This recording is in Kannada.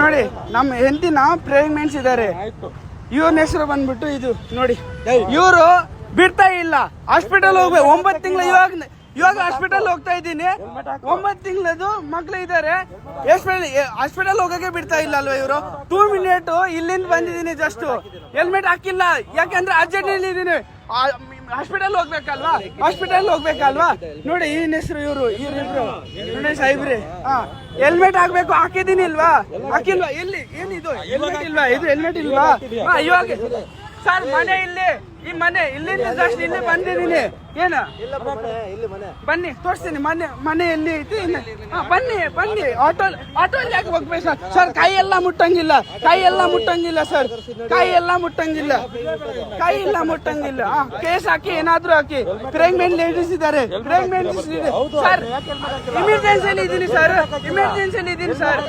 ನೋಡಿ ನಮ್ಮ ಹೆಂಡತಿನ ಪ್ರೆಗ್ನೆನ್ಸ್ ಇದ್ದಾರೆ. ಇವ್ರನ ಹೆಸರು ಬಂದ್ಬಿಟ್ಟು ಇದು ನೋಡಿ. ಇವರು ಬಿಡ್ತಾ ಇಲ್ಲ. ಹಾಸ್ಪಿಟಲ್ ಹೋಗ್ಬೇಕು. 9 ತಿಂಗಳು ಇವಾಗ ಹಾಸ್ಪಿಟಲ್ ಹೋಗ್ತಾ ಇದ್ದೀನಿ. 9 ತಿಂಗಳದು ಮಕ್ಳು ಇದ್ದಾರೆ. ಹಾಸ್ಪಿಟಲ್ ಹೋಗಕ್ಕೆ ಬಿಡ್ತಾ ಇಲ್ಲ ಅಲ್ವಾ ಇವರು. 2 ಮಿನಿಟ್ ಇಲ್ಲಿಂದ ಬಂದಿದ್ದೀನಿ. ಜಸ್ಟ್ ಹೆಲ್ಮೆಟ್ ಹಾಕಿಲ್ಲ. ಯಾಕಂದ್ರೆ ಅರ್ಜೆಂಟ್ ಇದ್ದೀನಿ. ಹಾಸ್ಪಿಟಲ್ ಹೋಗ್ಬೇಕಲ್ವಾ. ನೋಡಿ ಈ ಹೆಸರು ಇವ್ರಿಬ್ರು ನೋಡಿ ಸಾಹೇಬ್ರಿ. ಹೆಲ್ಮೆಟ್ ಹಾಕ್ಬೇಕು. ಹಾಕಿದೀನಿ ಇಲ್ವಾ? ಹಾಕಿಲ್ವಾ? ಎಲ್ಲಿ ಏನಿದು ಹೆಲ್ಮೆಟ್ ಇಲ್ವಾ? ಇದು ಹೆಲ್ಮೆಟ್ ಇಲ್ವಾ? ಇವಾಗ ಸರ್ ಮನೆ ಇಲ್ಲಿ. ಈ ಮನೆ ಇಲ್ಲಿಂದ ಜಸ್ಟ್ ಇಲ್ಲಿ ಬಂದಿದ್ದೀನಿ. ಏನ ಬನ್ನಿ ತೋರಿಸ್ತೀನಿ. ಮನೆ ಎಲ್ಲಿ ಐತಿ? ಬನ್ನಿ ಆಟೋಲ್ಲಿ ಯಾಕೆ ಹೋಗ್ಬೇಕು ಸರ್? ಕೈ ಎಲ್ಲ ಮುಟ್ಟಂಗಿಲ್ಲ ಸರ್. ಕೈ ಎಲ್ಲ ಮುಟ್ಟಂಗಿಲ್ಲ. ಕೇಸ್ ಹಾಕಿ ಏನಾದ್ರು ಹಾಕಿ. ಪ್ರೆಗ್ನೆಂಟ್ ಲೇಡೀಸ್ ಇದ್ದಾರೆ ಸರ್. ಇಮಿರ್ಜೆನ್ಸಿಯಲ್ಲಿ ಇದ್ದೀನಿ ಸರ್.